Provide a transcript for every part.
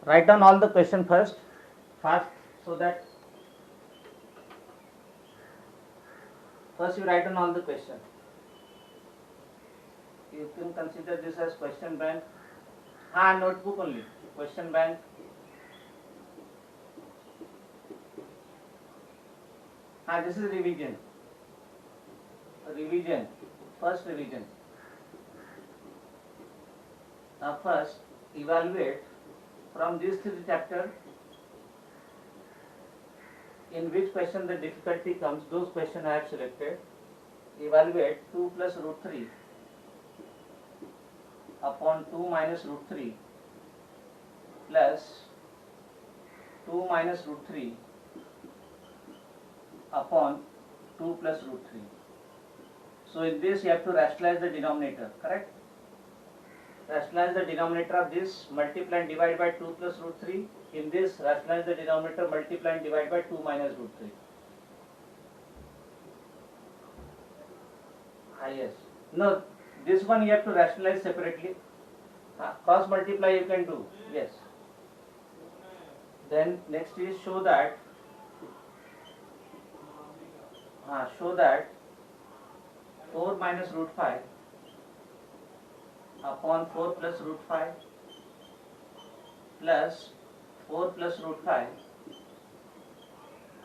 Write down all the question first, fast, so that first you write down all the question. You can consider this as question bank. Notebook only. Question bank. This is revision. Revision. First revision. Now first evaluate from these three chapters in which question the difficulty comes. Those questions I have selected. Evaluate 2 plus root 3 upon 2 minus root 3 plus 2 minus root 3 upon 2 plus root 3. So in this you have to rationalize the denominator, correct? Rationalize the denominator of this, multiply and divide by 2 plus root 3. In this, rationalize the denominator, multiply and divide by 2 minus root 3. Yes. No, this one you have to rationalize separately. Cross multiply you can do, yes. Then next is show that 4 minus root 5 upon 4 plus root 5 plus 4 plus root 5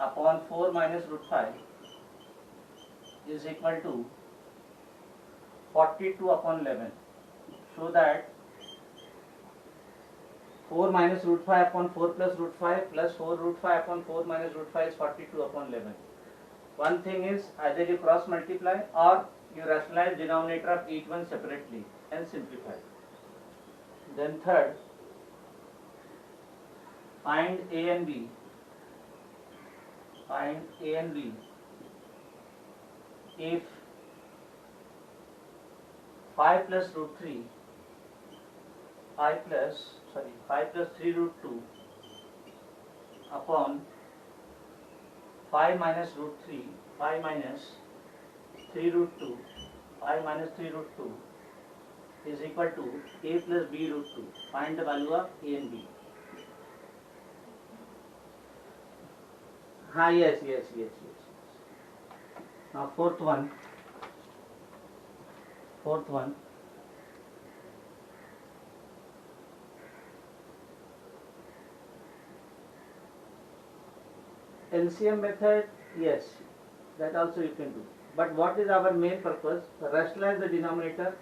upon 4 minus root 5 is equal to 42 upon 11. Show that 4 minus root 5 upon 4 plus root 5 plus 4 root 5 upon 4 minus root 5 is 42 upon 11. One thing is either you cross multiply or you rationalize denominator of each one separately and simplify. Then third, find A and B. Find A and B if 5 plus root 3 5 plus 3 root 2 upon 5 minus root 3 5 minus 3 root 2 5 minus 3 root 2 is equal to A plus B root 2. Find the value of A and B. Yes. Now fourth one. LCM method, yes, that also you can do. But what is our main purpose? Rationalize the denominator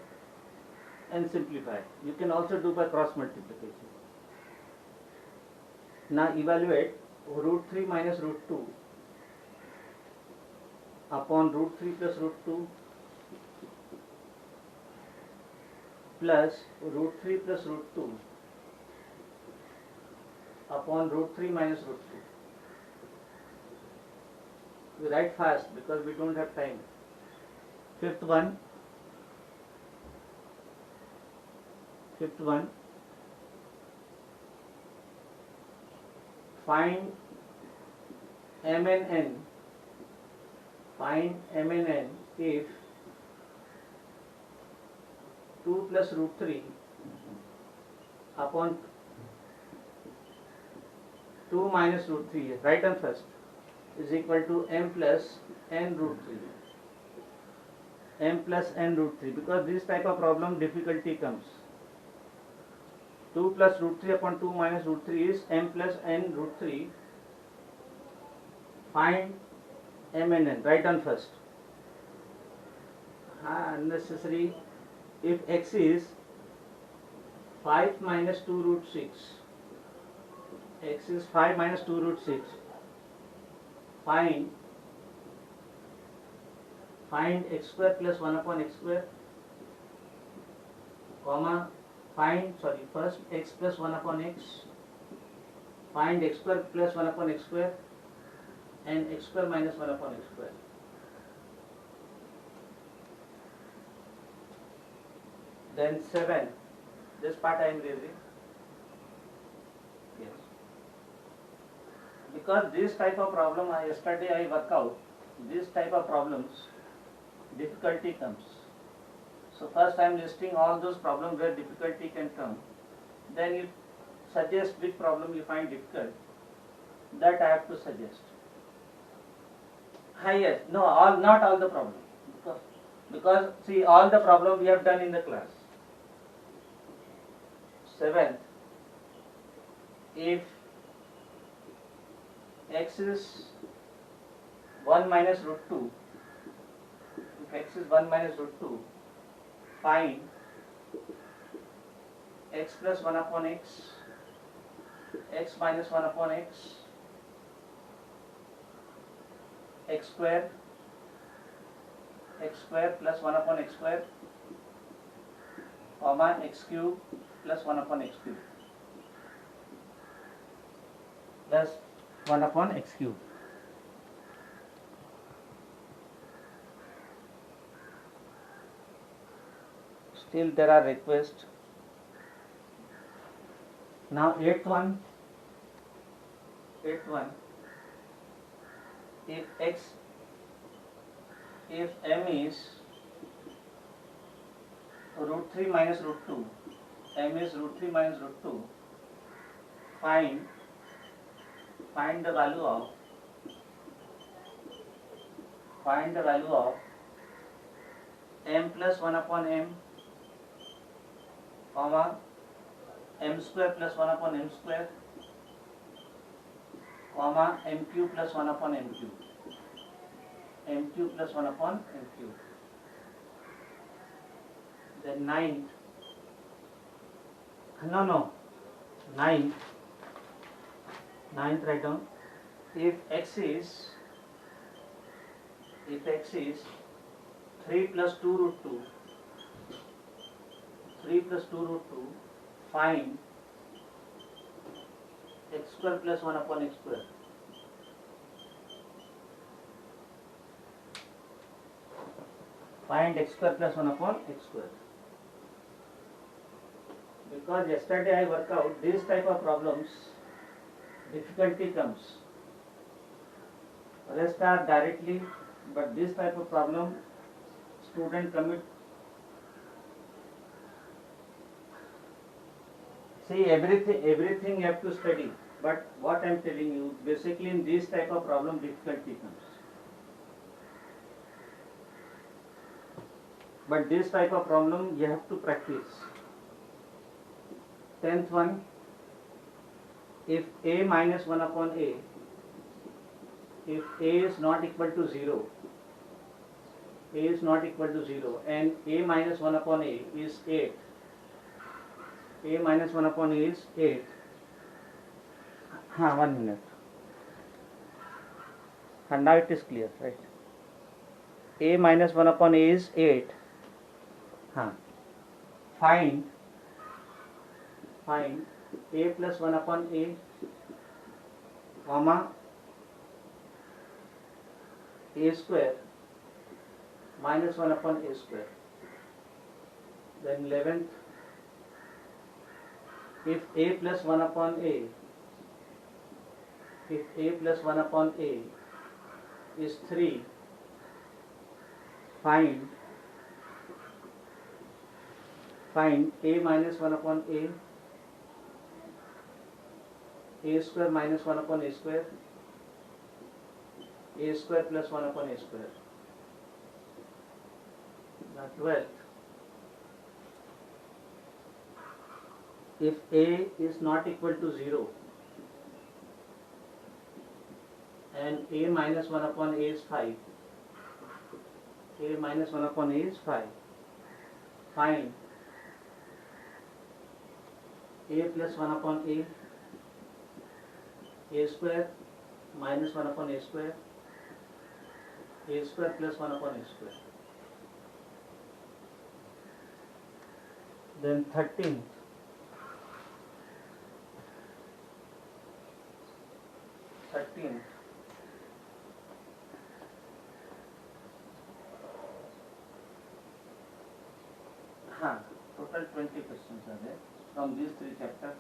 and simplify. You can also do by cross multiplication. Now evaluate root 3 minus root 2 upon root 3 plus root 2 plus root 3 plus root 2 upon root 3 minus root 2. We write fast because we don't have time. Fifth one, find M and N. Find M and N if 2 plus root 3 upon 2 minus root 3, write down first, is equal to M plus N root 3. M plus N root 3, because this type of problem difficulty comes. 2 plus root 3 upon 2 minus root 3 is M plus N root 3. Find M and N, write down first. Unnecessary. If X is 5 minus 2 root 6, X is 5 minus 2 root 6, find x square plus 1 upon x square, comma, first x plus 1 upon x, find x square plus 1 upon x square and x square minus 1 upon x square. Then 7, this part I am raising. Yes. Because this type of problem, yesterday I work out, this type of problems, difficulty comes. So first I am listing all those problems where difficulty can come. Then you suggest which problem you find difficult. That I have to suggest. Yes, no, not all the problem. Because see, all the problem we have done in the class. 7th, if x is 1 minus root 2, if x is 1 minus root 2, find x plus 1 upon x, x minus 1 upon x, x square plus 1 upon x square, comma x cube plus 1 upon x cube, plus 1 upon x cube. Still there are requests. Now 8th one, if m is root 3 minus root 2, m is root 3 minus root 2, find the value of m plus 1 upon m, comma m square plus 1 upon m square, comma m cube plus 1 upon m cube, m cube plus 1 upon m cube. Then 9th, write down, if x is 3 plus 2 root 2, find x square plus 1 upon x square. Find x square plus 1 upon x square. Because yesterday I worked out these type of problems, difficulty comes. Rest are directly, but this type of problem student commit. See, everything you have to study, but what I am telling you, basically in this type of problem difficulty comes. But this type of problem you have to practice. 10th one, if a minus 1 upon a, if a is not equal to 0, and a minus 1 upon a is 8, a minus 1 upon a is 8. 1 minute. And now it is clear, right? A minus 1 upon a is 8. Find a plus 1 upon a, comma a square minus 1 upon a square. Then 11th, if a plus 1 upon a is 3, find a minus 1 upon a square minus 1 upon a square plus 1 upon a square. Now 12th, if a is not equal to 0 and a minus 1 upon a is 5, find a plus 1 upon a square minus 1 upon a square plus 1 upon a square. Then 13th, total 20 questions are there from these 3 chapters.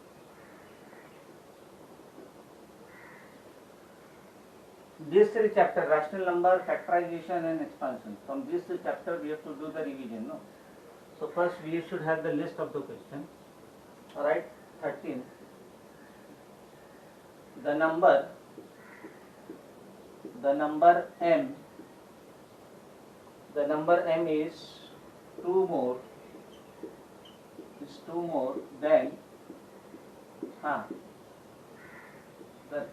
These 3 chapters, rational number, factorization and expansion. From these 3 chapters we have to do the revision, no? So first we should have the list of the question. Alright, 13th. the number m, the number m is two more than the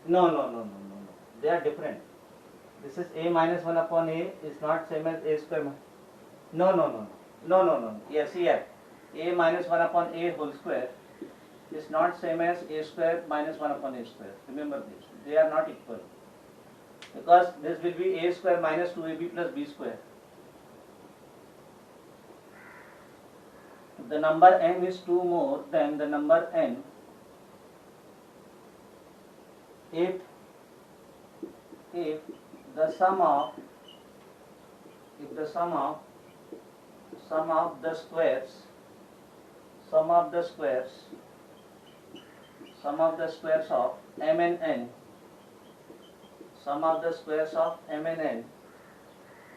no, they are different. This is a minus 1 upon a is not same as a square. No. Yes, here a minus 1 upon a whole square is not same as a square minus 1 upon a square. Remember this. They are not equal. Because this will be a square minus 2ab plus b square. The number m is 2 more than the number n if the sum of the squares of m and n, sum of the squares of m and n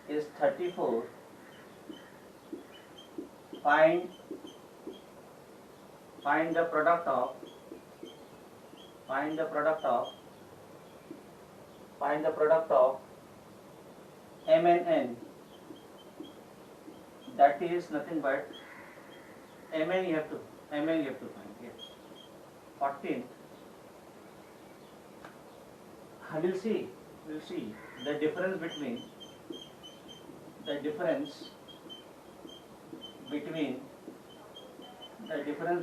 is 34. Find the product of m and n, that is nothing but mn you have to find. Yes. 14. We'll see the difference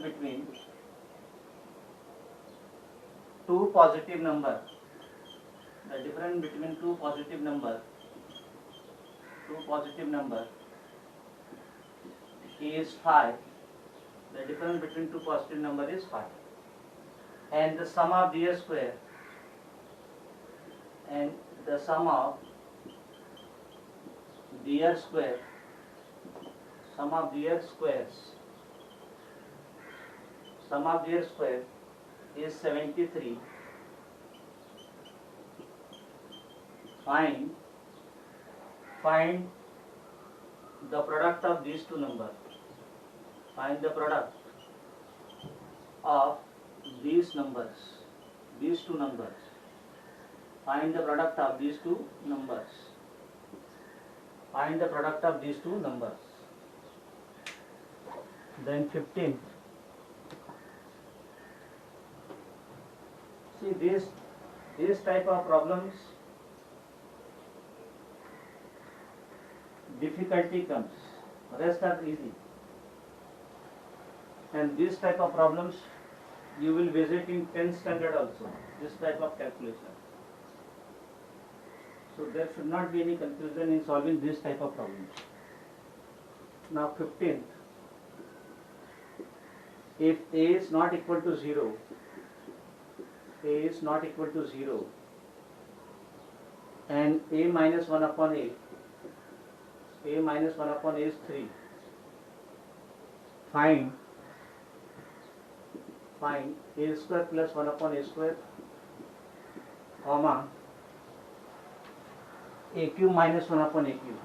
between two positive number. The difference between two positive number is 5. The difference between two positive number is 5. And the sum of their square is 73. Find the product of these two numbers. Find the product of these two numbers. Find the product of these two numbers. Then 15. See this type of problems, difficulty comes, rest are easy. And this type of problems you will visit in 10th standard also, this type of calculation. So there should not be any confusion in solving this type of problems. Now 15th, if a is not equal to 0, and a minus 1 upon a is 3. Find a square plus 1 upon a square, comma a cube minus 1 upon a cube.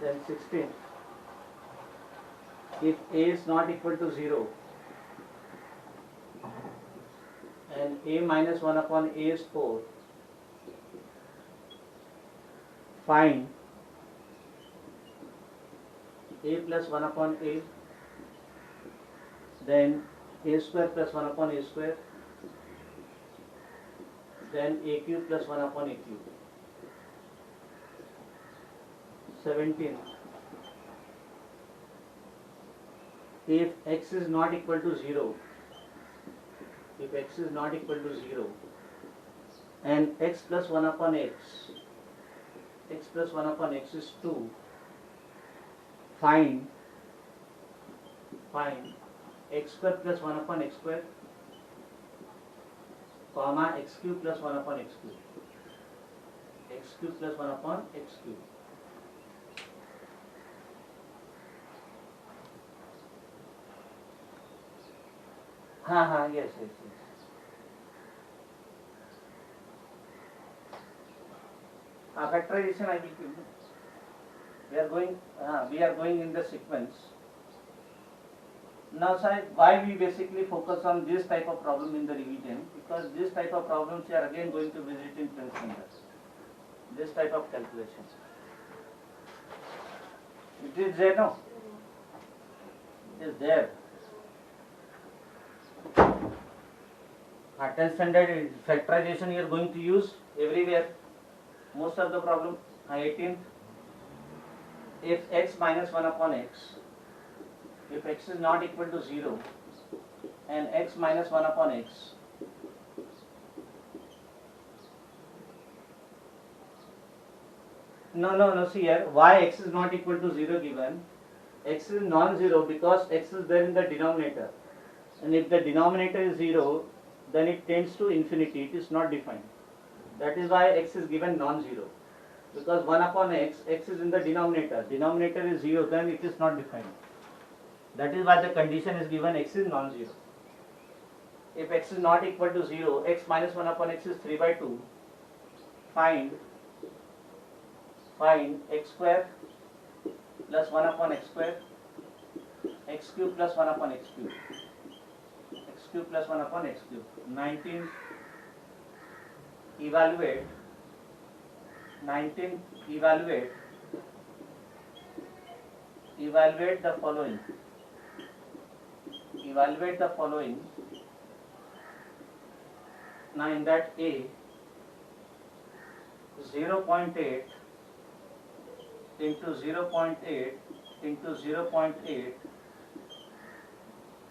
Then 16. If a is not equal to 0 and a minus 1 upon a is 4, find a plus 1 upon a, then a square plus 1 upon a square, then a cube plus 1 upon a cube. 17. If x is not equal to 0, and x plus 1 upon x is 2, find x square plus 1 upon x square, comma x cube plus 1 upon x cube. Yes. Factorization I will give you. we are going in the sequence. Now, sir, why we basically focus on this type of problem in the revision? Because this type of problems we are again going to visit in 12th standard. This type of calculation. It is there, no? It is there. 10th standard factorization you are going to use everywhere. Most of the problem. 18th. If x minus 1 upon x, if x is not equal to 0 and x minus 1 upon x, no, see here, why x is not equal to 0 given? X is non-zero because x is there in the denominator, and if the denominator is 0, then it tends to infinity, it is not defined. That is why x is given non-zero, because 1 upon x, x is in the denominator is 0, then it is not defined. That is why the condition is given x is non-zero. If x is not equal to 0, x minus 1 upon x is 3 by 2, find x square plus 1 upon x square, x cube plus 1 upon x cube, x cube plus 1 upon x cube. 19, evaluate the following. Now in that A, 0.8 into 0.8 into 0.8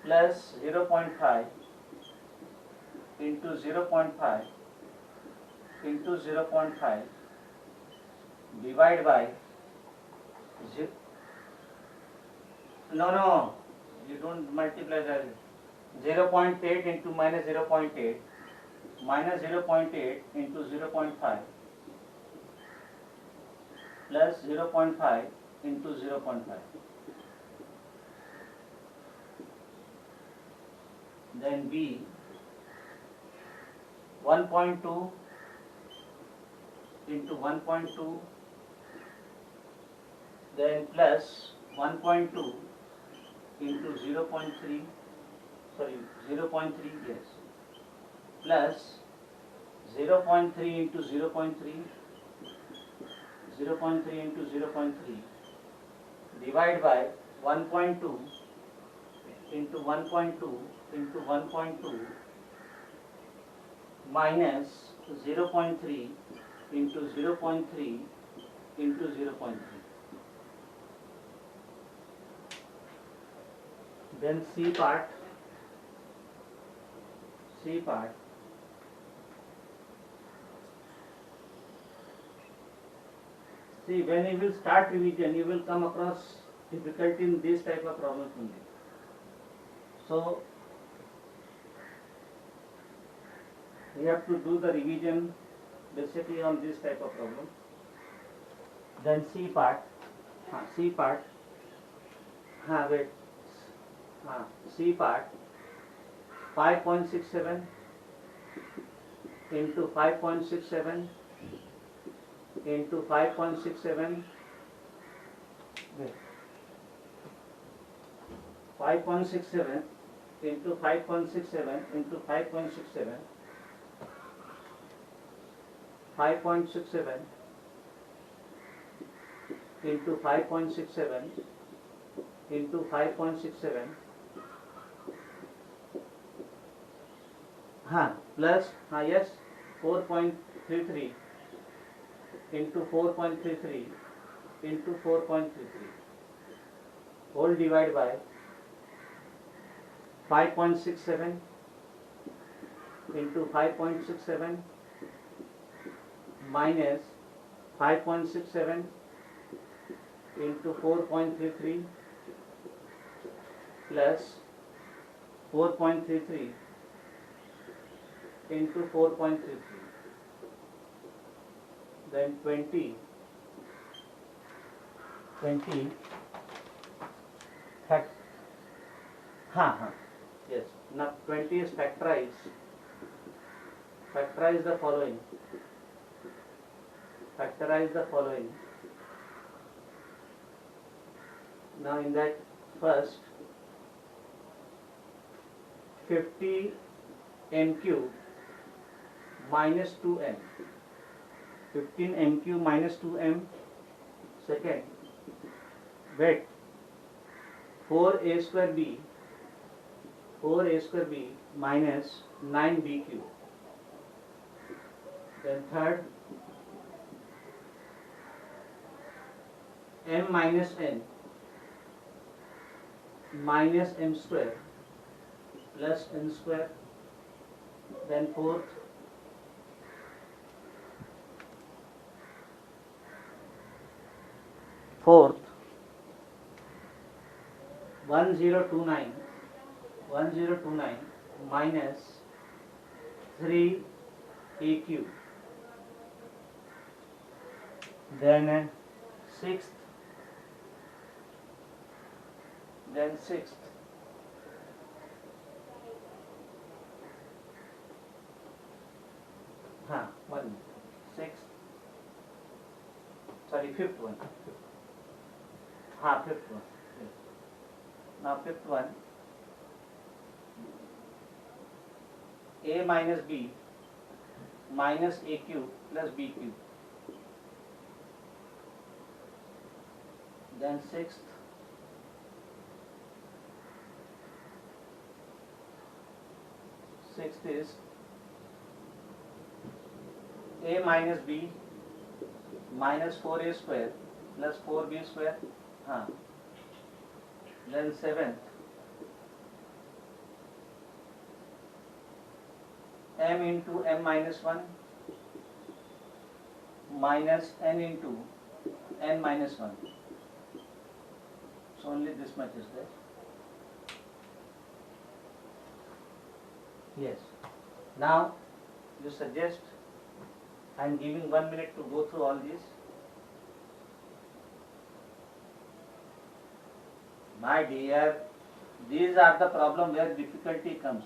plus 0.5 into 0.5 into 0.5 divide by no, you don't multiply that. 0.8 into minus 0.8 minus 0.8 into 0.5 plus 0.5 into 0.5. Then B, 1.2 into 1.2, then plus 1.2 into 0.3, yes, plus 0.3 into 0.3, 0.3 into 0.3, divide by 1.2 into 1.2 into 1.2 minus 0.3 into 0.3 into 0.3. Then C part. See, when you will start revision, you will come across difficulty in this type of problems only. So, we have to do the revision basically on this type of problem. Then C part. C part, C part, 5.67 into 5.67 into 5.67, 5.67 into 5.67 into 5.67, 5.67 into 5.67 into 5.67, plus, yes, 4.33 into 4.33 into 4.33, whole divide by 5.67 into 5.67 minus 5.67 into 4.33 plus 4.33 into 4.33, then 20 fact, yes, now 20 is factorize the following, Now in that first 50 m cube minus 2m, 15 m cube minus 2m. Second, wait, 4a square b minus 9b cube. Then third, m minus n minus m square plus n square. Then fourth, fourth 1029 minus 3 a cube. Then sixth, fifth one. Fifth one. Yes. Now fifth one, a minus b minus a cube plus b cube. Then sixth, is a minus b minus 4a square plus 4b square. Then seventh, m into m minus 1 minus n into n minus 1. So only this much is there. Yes. Now you suggest, I am giving 1 minute to go through all these. My dear, these are the problem where difficulty comes.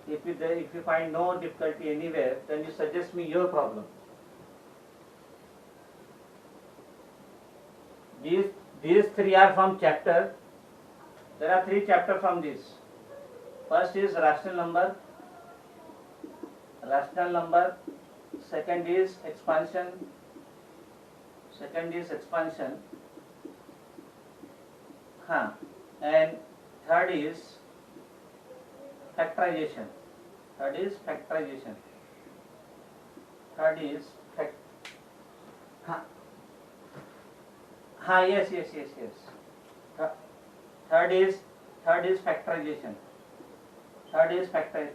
If you find no difficulty anywhere, then you suggest me your problem. These three are from chapter. There are 3 chapters from this. First is rational number. Second is expansion. And third is factorization. Yes. Third is factorization.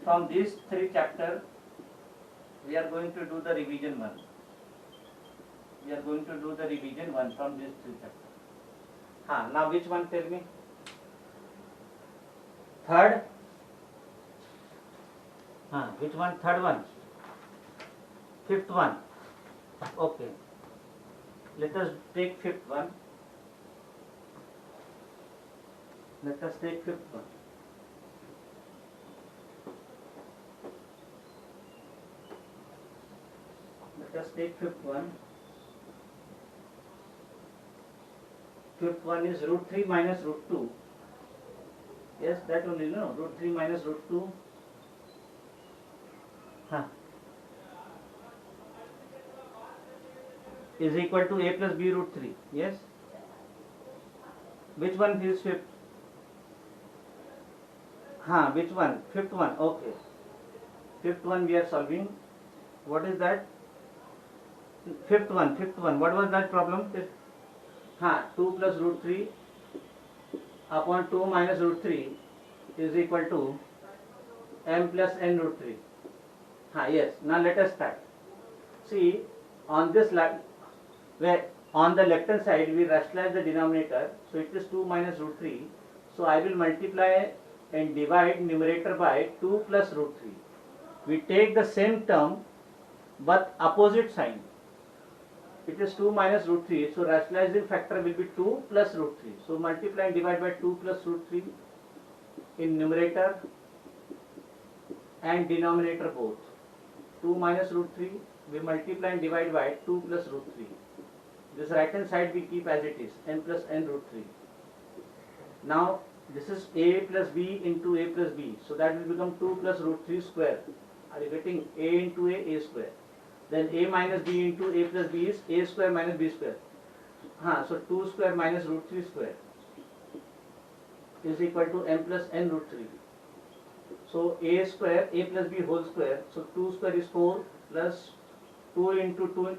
From these 3 chapters, we are going to do the revision one. From these 3 chapters. Now which one, tell me? Third? Which one? Third one? Fifth one? Okay. Let us take fifth one. Fifth one. Fifth one is root 3 minus root 2. Yes, that only, no? Root 3 minus root 2. Is equal to a plus b root 3. Yes? Which one is fifth? Which one? Fifth one. Okay. Fifth one we are solving. What is that? Fifth one. What was that problem? 2 plus root 3 upon 2 minus root 3 is equal to m plus n root 3. Yes. Now let us start. See, on this where on the left hand side we rationalize the denominator, so it is 2 minus root 3. So I will multiply and divide numerator by 2 plus root 3. We take the same term but opposite sign. It is 2 minus root 3, so rationalizing factor will be 2 plus root 3. So multiply and divide by 2 plus root 3 in numerator and denominator both. 2 minus root 3, we multiply and divide by 2 plus root 3. This right hand side we keep as it is, n plus n root 3. Now this is a plus b into a plus b, so that will become 2 plus root 3 square. Are you getting? A into a square. Then a minus b into a plus b is a square minus b square. So 2 square minus root 3 square is equal to m plus n root 3. So a square, a plus b whole square, so 2 square is 4 plus 2 into 2.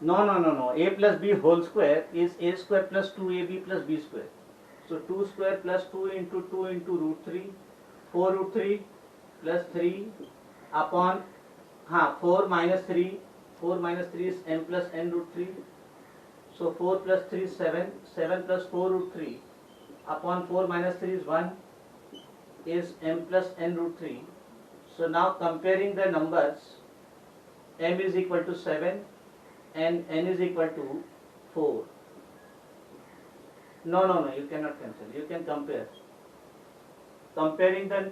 No. A plus b whole square is a square plus 2ab plus b square. So 2 square plus 2 into root 3, 4 root 3 plus 3 upon 4 minus 3. 4 minus 3 is m plus n root 3. So 4 plus 3 is 7. 7 plus 4 root 3 upon 4 minus 3 is 1 is m plus n root 3. So now comparing the numbers, m is equal to 7 and n is equal to 4. No, you cannot cancel. You can compare. Comparing the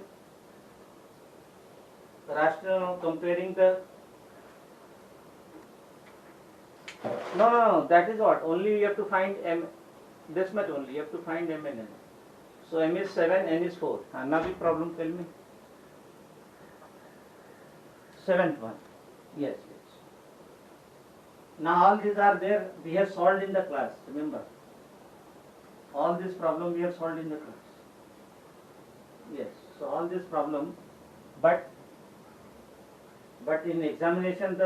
rational, comparing the. No, that is what. Only you have to find m. This much only. You have to find m and n. So m is 7, n is 4. Now big problem, tell me. Seventh one. Yes. Now all these are there. We have solved in the class. Remember. All this problem we have solved in the class. Yes. So all this problem, but in examination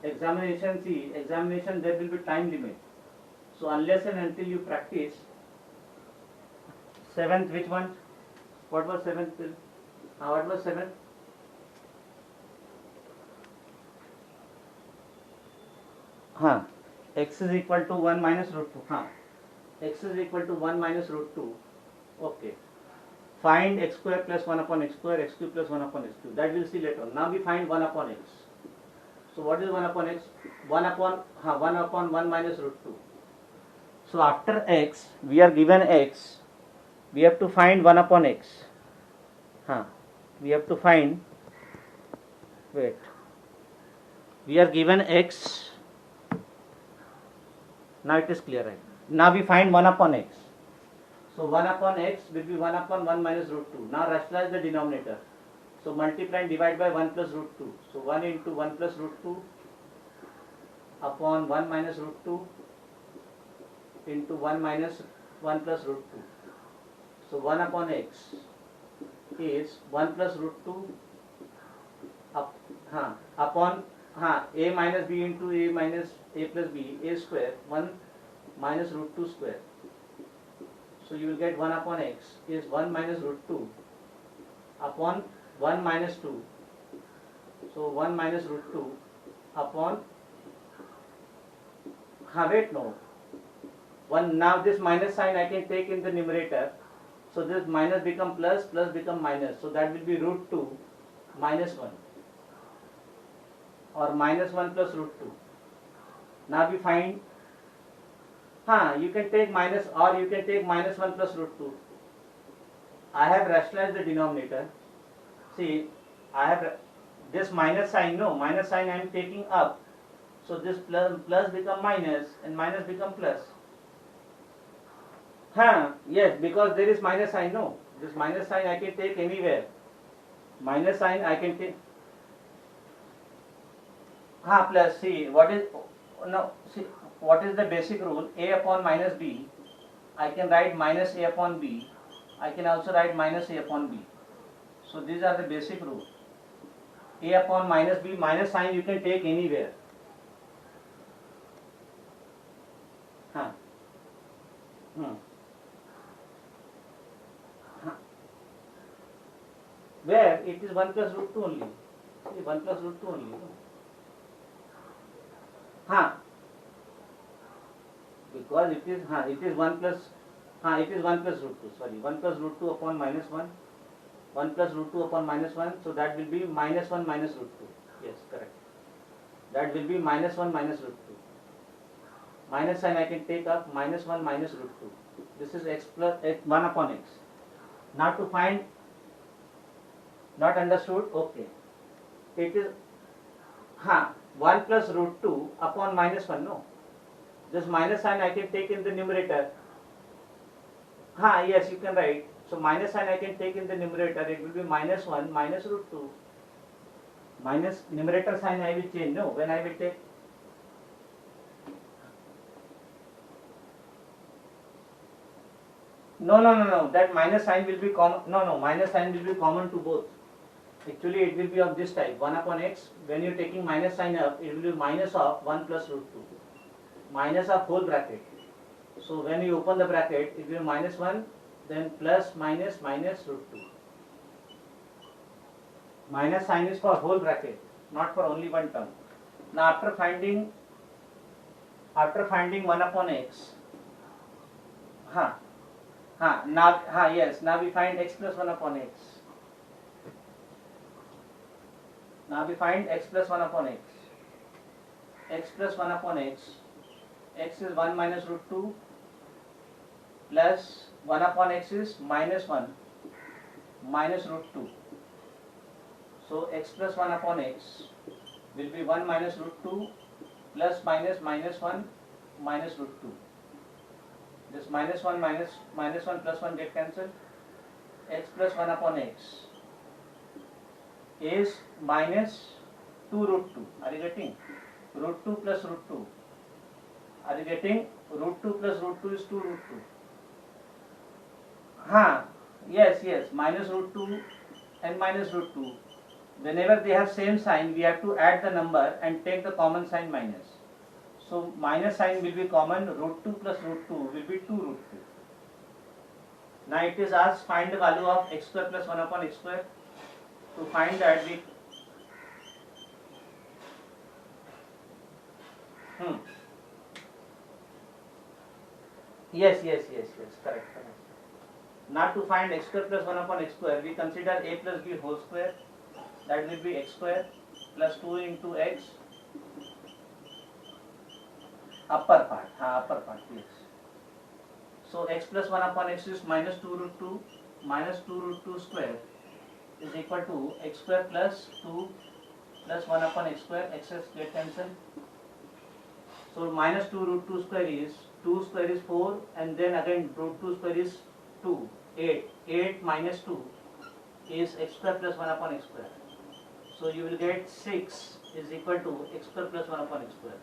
examination there will be time limit. So unless and until you practice. Seventh, which one? What was seventh? What was seventh? X is equal to 1 minus root 2. X is equal to 1 minus root 2. Okay. Find x square plus 1 upon x square, x cube plus 1 upon x cube. That we'll see later on. Now we find 1 upon x. So what is 1 upon x? 1 upon 1 minus root 2. So after x, we are given x. We have to find 1 upon x. We have to find. Wait. We are given x. Now it is clear, right? Now we find 1 upon x. So 1 upon x will be 1 upon 1 minus root 2. Now rationalize the denominator. So multiply and divide by 1 plus root 2. So 1 into 1 plus root 2 upon 1 minus root 2 into 1 minus 1 plus root 2. So 1 upon x is 1 plus root 2 upon a minus b into a minus a plus b, a square, 1 minus root 2 square. So you will get 1 upon x is 1 minus root 2 upon 1 minus 2. So 1 minus root 2 upon, wait, no. 1, now this minus sign I can take in the numerator. So this minus become plus, plus become minus. So that will be root 2 minus 1. Or minus 1 plus root 2. Now we find, you can take minus, or you can take minus 1 plus root 2. I have rationalized the denominator. See, I have this minus sign, minus sign I am taking up. So this plus become minus and minus become plus. Yes, because there is minus sign, this minus sign I can take anywhere. Minus sign I can take. Plus, see, what is the basic rule? A upon minus b, I can write minus a upon b. I can also write minus a upon b. So these are the basic rules. A upon minus b, minus sign you can take anywhere. Where it is 1 plus root 2 only. See, 1 plus root 2 only. Because it is 1 plus root 2, sorry, 1 plus root 2 upon minus 1, 1 plus root 2 upon minus 1, so that will be minus 1 minus root 2, yes, correct, that will be minus 1 minus root 2, minus sign I can take up, minus 1 minus root 2, this is x plus x, 1 upon x. Now to find, not understood, okay, it is 1 plus root 2 upon minus 1, no? This minus sign I can take in the numerator. Yes, you can write. So minus sign I can take in the numerator. It will be minus 1 minus root 2. Minus numerator sign I will change, no? When I will take. No. That minus sign will be common. No. Minus sign will be common to both. Actually, it will be of this type. 1 upon x. When you are taking minus sign up, it will be minus of 1 plus root 2. Minus of whole bracket. So when you open the bracket, it will be minus 1, then plus minus minus root 2. Minus sign is for whole bracket, not for only one term. Now after finding 1 upon x, now we find x plus 1 upon x. Now we find x plus 1 upon x. X plus 1 upon x. X is 1 minus root 2 plus 1 upon x is minus 1 minus root 2. So x plus 1 upon x will be 1 minus root 2 plus minus minus 1 minus root 2. This minus 1 minus 1 plus 1 get cancelled. X plus 1 upon x is minus 2 root 2. Are you getting? Root 2 plus root 2. Are you getting? Root 2 plus root 2 is 2 root 2. Yes. Minus root 2 and minus root 2. Whenever they have same sign, we have to add the number and take the common sign minus. So minus sign will be common. Root 2 plus root 2 will be 2 root 2. Now it is asked find the value of x square plus 1 upon x square. To find that we Yes, correct. Now to find x square plus 1 upon x square, we consider a plus b whole square. That will be x square plus 2 into x upper part, yes. So x plus 1 upon x is minus 2 root 2 minus 2 root 2 square is equal to x square plus 2 plus 1 upon x square. X's get cancelled. So minus 2 root 2 square is 2 square is 4 and then again root 2 square is 2, 8. 8 minus 2 is x square plus 1 upon x square. So you will get 6 is equal to x square plus 1 upon x square.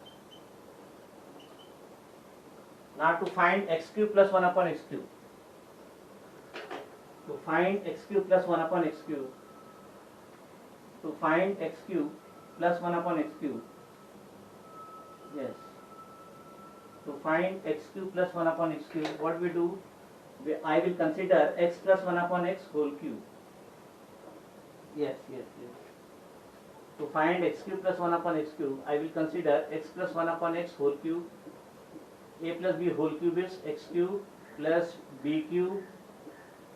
Now to find x cube plus 1 upon x cube. To find x cube plus 1 upon x cube. To find x cube plus 1 upon x cube. Yes. To find x cube plus 1 upon x cube, what we do? I will consider x plus 1 upon x whole cube. Yes. To find x cube plus 1 upon x cube, I will consider x plus 1 upon x whole cube. A plus b whole cube is x cube plus b cube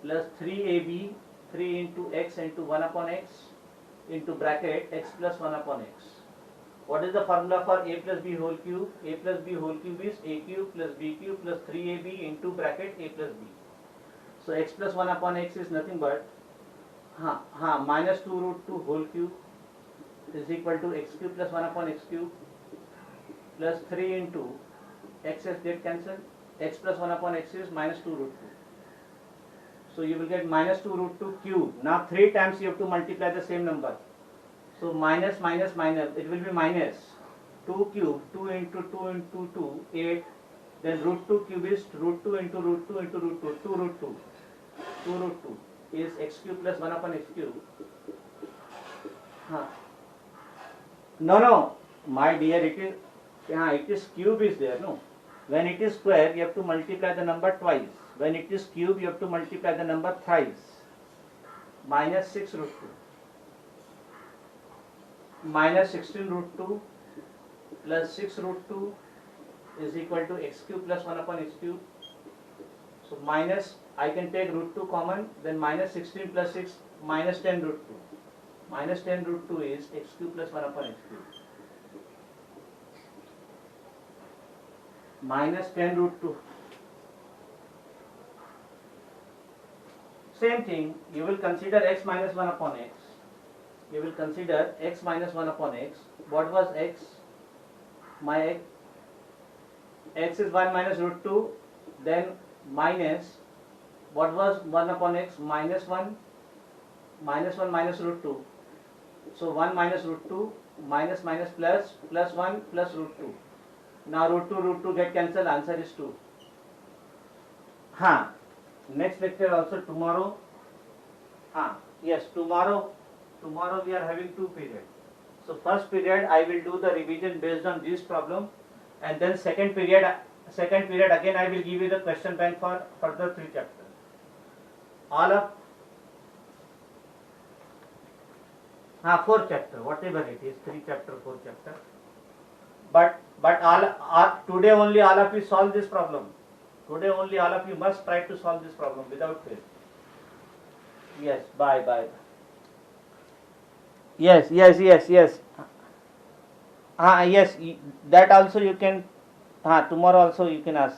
plus 3ab, 3 into x into 1 upon x into bracket x plus 1 upon x. What is the formula for a plus b whole cube? A plus b whole cube is a cube plus b cube plus 3ab into bracket a plus b. So x plus 1 upon x is nothing but minus 2 root 2 whole cube is equal to x cube plus 1 upon x cube plus 3 into x's get cancelled. X plus 1 upon x is minus 2 root 2. So you will get minus 2 root 2 cube. Now 3 times you have to multiply the same number. So minus minus minus, it will be minus 2 cube, 2 into 2 into 2, 8. Then root 2 cube is root 2 into root 2 into root 2, 2 root 2. 2 root 2 is x cube plus 1 upon x cube. No, my dear, it is cube is there, no. When it is square, you have to multiply the number twice. When it is cube, you have to multiply the number thrice. Minus 6 root 2. Minus 16 root 2 plus 6 root 2 is equal to x cube plus 1 upon x cube. So minus, I can take root 2 common, then minus 16 plus 6, minus 10 root 2. Minus 10 root 2 is x cube plus 1 upon x cube. Minus 10 root 2. Same thing, you will consider x minus 1 upon x. you will consider x minus 1 upon x. What was x? My x is 1 minus root 2, then minus, what was 1 upon x? Minus 1 minus root 2. So 1 minus root 2 minus minus plus 1 plus root 2. Now root 2 get cancelled, answer is 2. Next lecture also tomorrow. Yes, tomorrow we are having 2 periods. So first period I will do the revision based on this problem, and then second period again I will give you the question bank for further 3 chapters. All of 4 chapter, whatever it is, 3 chapter, 4 chapter. But all today only all of you solve this problem. Today only all of you must try to solve this problem without fail. Yes, bye. Yes. Yes, that also you can. Tomorrow also you can ask.